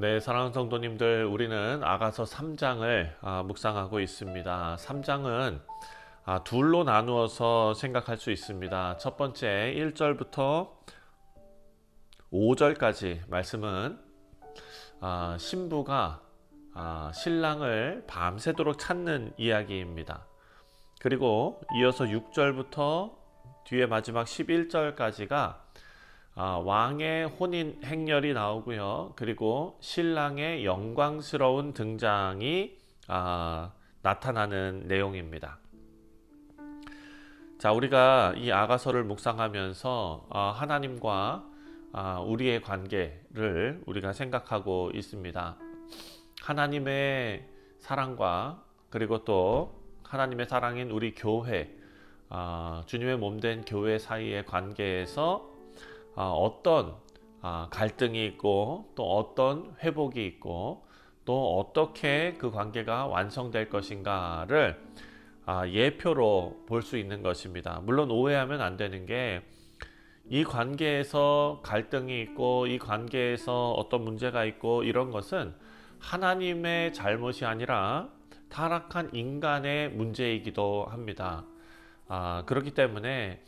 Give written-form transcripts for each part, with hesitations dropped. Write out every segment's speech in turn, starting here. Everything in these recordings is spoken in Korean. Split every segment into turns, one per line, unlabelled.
네, 사랑하는 성도님들, 우리는 아가서 3장을 묵상하고 있습니다. 3장은 둘로 나누어서 생각할 수 있습니다. 첫 번째 1절부터 5절까지 말씀은 신부가 신랑을 밤새도록 찾는 이야기입니다. 그리고 이어서 6절부터 뒤에 마지막 11절까지가 왕의 혼인 행렬이 나오고요. 그리고 신랑의 영광스러운 등장이 나타나는 내용입니다. 자, 우리가 이 아가서를 묵상하면서 하나님과 우리의 관계를 우리가 생각하고 있습니다. 하나님의 사랑과 그리고 또 하나님의 사랑인 우리 교회, 주님의 몸된 교회 사이의 관계에서 어떤 갈등이 있고 또 어떤 회복이 있고 또 어떻게 그 관계가 완성될 것인가를 예표로 볼 수 있는 것입니다. 물론 오해하면 안 되는 게 이 관계에서 갈등이 있고 이 관계에서 어떤 문제가 있고 이런 것은 하나님의 잘못이 아니라 타락한 인간의 문제이기도 합니다. 그렇기 때문에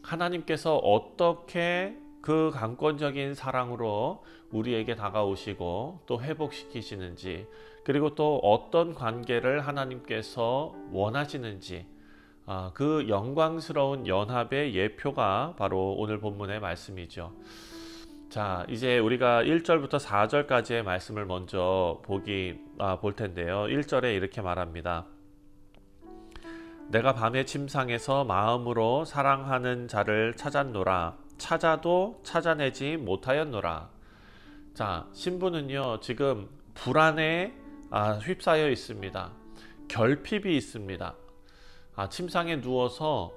하나님께서 어떻게 그 강권적인 사랑으로 우리에게 다가오시고 또 회복시키시는지, 그리고 또 어떤 관계를 하나님께서 원하시는지, 그 영광스러운 연합의 예표가 바로 오늘 본문의 말씀이죠. 자, 이제 우리가 1절부터 4절까지의 말씀을 먼저 볼 텐데요. 1절에 이렇게 말합니다. 내가 밤의 침상에서 마음으로 사랑하는 자를 찾았노라. 찾아도 찾아내지 못하였노라. 자, 신부는요 지금 불안에 휩싸여 있습니다. 결핍이 있습니다. 침상에 누워서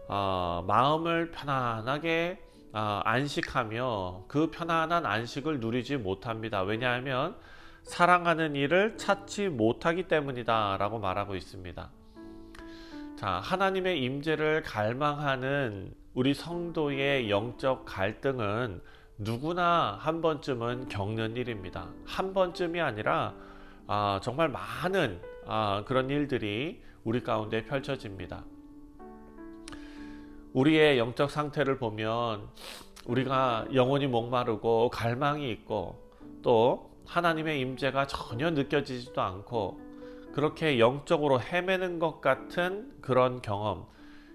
마음을 편안하게 안식하며 그 편안한 안식을 누리지 못합니다. 왜냐하면 사랑하는 이를 찾지 못하기 때문이다 라고 말하고 있습니다. 자, 하나님의 임재를 갈망하는 우리 성도의 영적 갈등은 누구나 한 번쯤은 겪는 일입니다. 한 번쯤이 아니라 정말 많은 그런 일들이 우리 가운데 펼쳐집니다. 우리의 영적 상태를 보면 우리가 영혼이 목마르고 갈망이 있고 또 하나님의 임재가 전혀 느껴지지도 않고 그렇게 영적으로 헤매는 것 같은 그런 경험,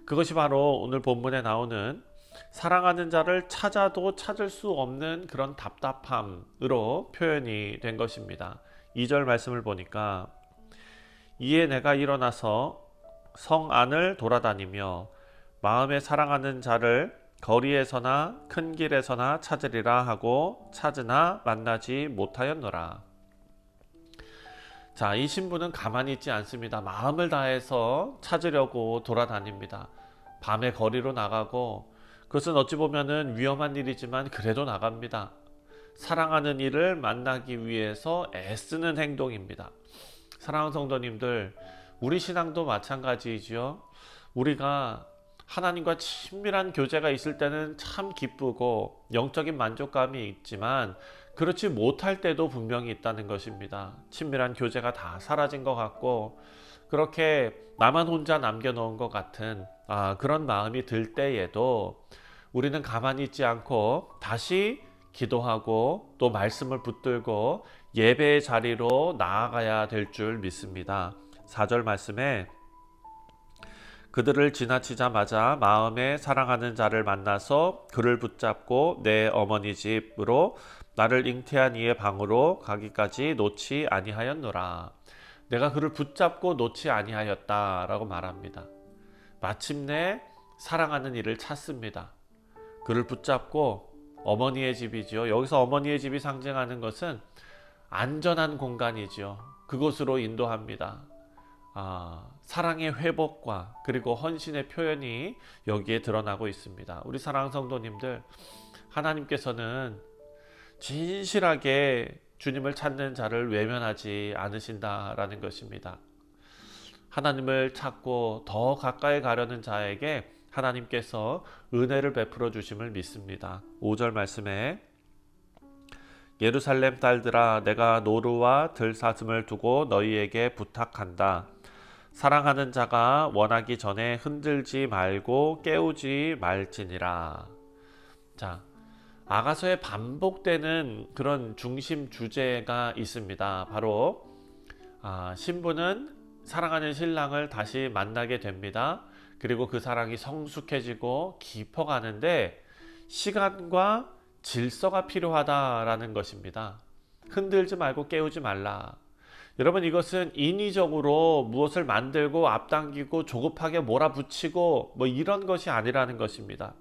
그것이 바로 오늘 본문에 나오는 사랑하는 자를 찾아도 찾을 수 없는 그런 답답함으로 표현이 된 것입니다. 2절 말씀을 보니까 이에 내가 일어나서 성 안을 돌아다니며 마음에 사랑하는 자를 거리에서나 큰 길에서나 찾으리라 하고 찾으나 만나지 못하였노라. 자, 이 신부는 가만히 있지 않습니다. 마음을 다해서 찾으려고 돌아다닙니다. 밤에 거리로 나가고, 그것은 어찌 보면은 위험한 일이지만 그래도 나갑니다. 사랑하는 이를 만나기 위해서 애쓰는 행동입니다. 사랑하는 성도님들, 우리 신앙도 마찬가지이지요. 우리가 하나님과 친밀한 교제가 있을 때는 참 기쁘고 영적인 만족감이 있지만 그렇지 못할 때도 분명히 있다는 것입니다. 친밀한 교제가 다 사라진 것 같고 그렇게 나만 혼자 남겨놓은 것 같은 그런 마음이 들 때에도 우리는 가만히 있지 않고 다시 기도하고 또 말씀을 붙들고 예배의 자리로 나아가야 될 줄 믿습니다. 4절 말씀에 그들을 지나치자마자 마음에 사랑하는 자를 만나서 그를 붙잡고 내 어머니 집으로 나를 잉태한 이의 방으로 가기까지 놓지 아니하였노라. 내가 그를 붙잡고 놓지 아니하였다라고 말합니다. 마침내 사랑하는 이를 찾습니다. 그를 붙잡고 어머니의 집이죠. 여기서 어머니의 집이 상징하는 것은 안전한 공간이죠. 그곳으로 인도합니다. 사랑의 회복과 그리고 헌신의 표현이 여기에 드러나고 있습니다. 우리 사랑하는 성도님들, 하나님께서는 진실하게 주님을 찾는 자를 외면하지 않으신다라는 것입니다. 하나님을 찾고 더 가까이 가려는 자에게 하나님께서 은혜를 베풀어 주심을 믿습니다. 5절 말씀에 예루살렘 딸들아, 내가 노루와 들사슴을 두고 너희에게 부탁한다. 사랑하는 자가 원하기 전에 흔들지 말고 깨우지 말지니라. 자, 아가서에 반복되는 그런 중심 주제가 있습니다. 바로 신부는 사랑하는 신랑을 다시 만나게 됩니다. 그리고 그 사랑이 성숙해지고 깊어가는데 시간과 질서가 필요하다라는 것입니다. 흔들지 말고 깨우지 말라. 여러분, 이것은 인위적으로 무엇을 만들고 앞당기고 조급하게 몰아붙이고 뭐 이런 것이 아니라는 것입니다.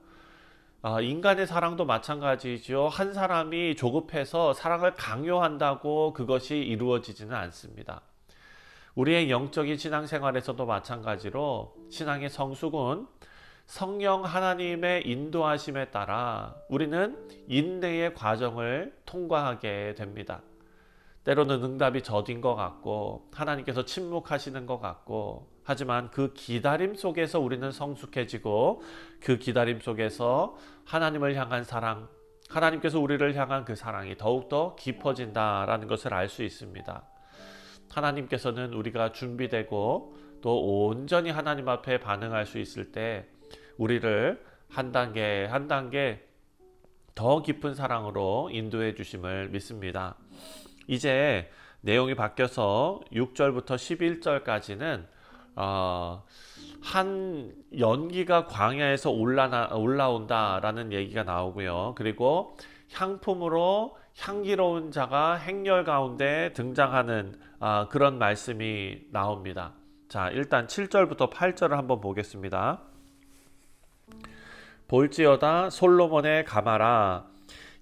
인간의 사랑도 마찬가지죠. 한 사람이 조급해서 사랑을 강요한다고 그것이 이루어지지는 않습니다. 우리의 영적인 신앙생활에서도 마찬가지로 신앙의 성숙은 성령 하나님의 인도하심에 따라 우리는 인내의 과정을 통과하게 됩니다. 때로는 응답이 더딘 것 같고 하나님께서 침묵하시는 것 같고, 하지만 그 기다림 속에서 우리는 성숙해지고 그 기다림 속에서 하나님을 향한 사랑, 하나님께서 우리를 향한 그 사랑이 더욱더 깊어진다라는 것을 알 수 있습니다. 하나님께서는 우리가 준비되고 또 온전히 하나님 앞에 반응할 수 있을 때 우리를 한 단계 한 단계 더 깊은 사랑으로 인도해 주심을 믿습니다. 이제 내용이 바뀌어서 6절부터 11절까지는 한 연기가 광야에서 올라온다라는 얘기가 나오고요. 그리고 향품으로 향기로운 자가 행렬 가운데 등장하는 그런 말씀이 나옵니다. 자, 일단 7절부터 8절을 한번 보겠습니다. 볼지어다 솔로몬의 가마라,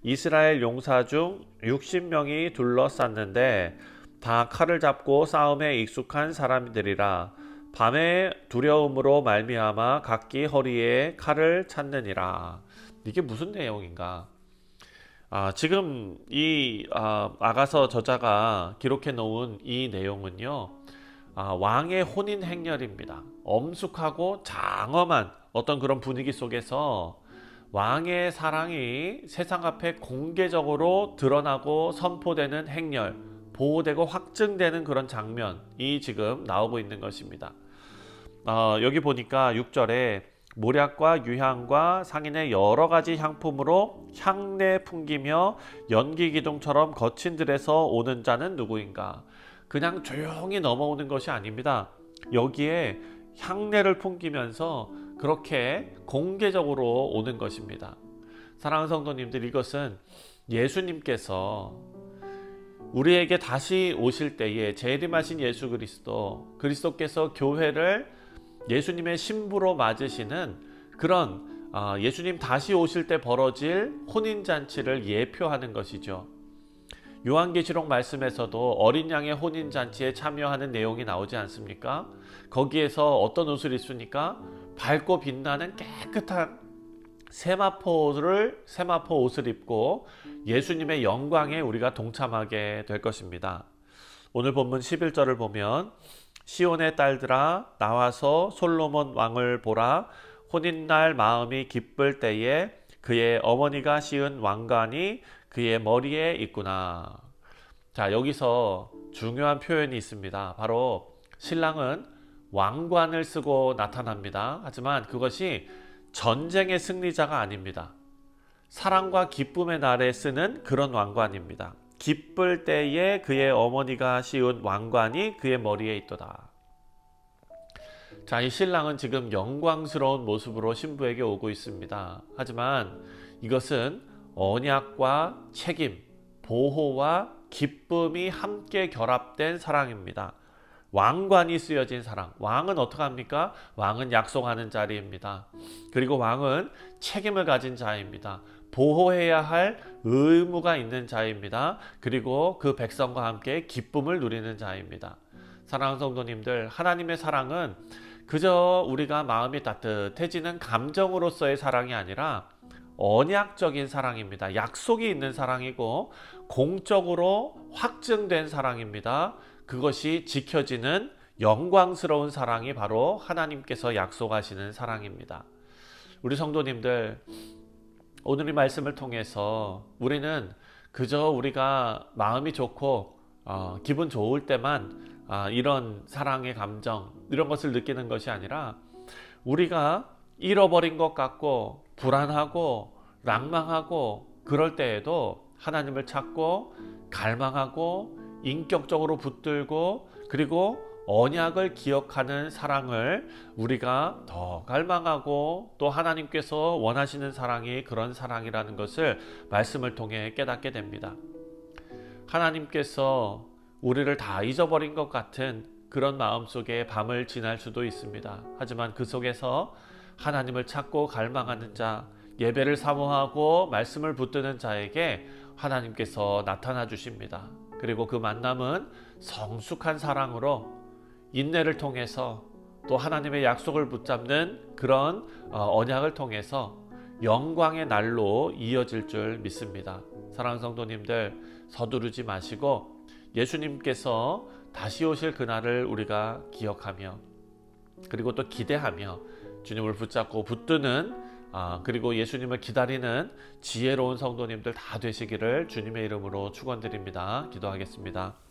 이스라엘 용사 중 60명이 둘러쌌는데 다 칼을 잡고 싸움에 익숙한 사람들이라. 밤의 두려움으로 말미암아 각기 허리에 칼을 찾느니라. 이게 무슨 내용인가? 지금 이 아가서 저자가 기록해 놓은 이 내용은요, 왕의 혼인 행렬입니다. 엄숙하고 장엄한 어떤 그런 분위기 속에서 왕의 사랑이 세상 앞에 공개적으로 드러나고 선포되는 행렬, 보호되고 확증되는 그런 장면이 지금 나오고 있는 것입니다. 여기 보니까 6절에 모략과 유향과 상인의 여러 가지 향품으로 향내 풍기며 연기 기둥처럼 거친 들에서 오는 자는 누구인가? 그냥 조용히 넘어오는 것이 아닙니다. 여기에 향내를 풍기면서 그렇게 공개적으로 오는 것입니다. 사랑하는 성도님들, 이것은 예수님께서 우리에게 다시 오실 때에 재림하신 예수 그리스도께서 교회를 예수님의 신부로 맞으시는 그런 예수님 다시 오실 때 벌어질 혼인잔치를 예표하는 것이죠. 요한계시록 말씀에서도 어린 양의 혼인잔치에 참여하는 내용이 나오지 않습니까? 거기에서 어떤 옷을 입습니까? 밝고 빛나는 깨끗한 세마포 옷을 입고 예수님의 영광에 우리가 동참하게 될 것입니다. 오늘 본문 11절을 보면 시온의 딸들아 나와서 솔로몬 왕을 보라. 혼인날 마음이 기쁠 때에 그의 어머니가 씌운 왕관이 그의 머리에 있구나. 자, 여기서 중요한 표현이 있습니다. 바로 신랑은 왕관을 쓰고 나타납니다. 하지만 그것이 전쟁의 승리자가 아닙니다. 사랑과 기쁨의 날에 쓰는 그런 왕관입니다. 기쁠 때에 그의 어머니가 씌운 왕관이 그의 머리에 있도다. 자, 이 신랑은 지금 영광스러운 모습으로 신부에게 오고 있습니다. 하지만 이것은 언약과 책임, 보호와 기쁨이 함께 결합된 사랑입니다. 왕관이 쓰여진 사랑. 왕은 어떻게 합니까? 왕은 약속하는 자리입니다. 그리고 왕은 책임을 가진 자입니다. 보호해야 할 의무가 있는 자입니다. 그리고 그 백성과 함께 기쁨을 누리는 자입니다. 사랑하는 성도님들, 하나님의 사랑은 그저 우리가 마음이 따뜻해지는 감정으로서의 사랑이 아니라 언약적인 사랑입니다. 약속이 있는 사랑이고 공적으로 확증된 사랑입니다. 그것이 지켜지는 영광스러운 사랑이 바로 하나님께서 약속하시는 사랑입니다. 우리 성도님들, 오늘 이 말씀을 통해서 우리는 그저 우리가 마음이 좋고 기분 좋을 때만 이런 사랑의 감정 이런 것을 느끼는 것이 아니라 우리가 잃어버린 것 같고 불안하고 낭망하고 그럴 때에도 하나님을 찾고 갈망하고 인격적으로 붙들고 그리고 언약을 기억하는 사랑을 우리가 더 갈망하고 또 하나님께서 원하시는 사랑이 그런 사랑이라는 것을 말씀을 통해 깨닫게 됩니다. 하나님께서 우리를 다 잊어버린 것 같은 그런 마음속에 밤을 지날 수도 있습니다. 하지만 그 속에서 하나님을 찾고 갈망하는 자, 예배를 사모하고 말씀을 붙드는 자에게 하나님께서 나타나 주십니다. 그리고 그 만남은 성숙한 사랑으로 인내를 통해서 또 하나님의 약속을 붙잡는 그런 언약을 통해서 영광의 날로 이어질 줄 믿습니다. 사랑하는 성도님들, 서두르지 마시고 예수님께서 다시 오실 그날을 우리가 기억하며 그리고 또 기대하며 주님을 붙잡고 붙드는 그리고 예수님을 기다리는 지혜로운 성도님들 다 되시기를 주님의 이름으로 축원드립니다. 기도하겠습니다.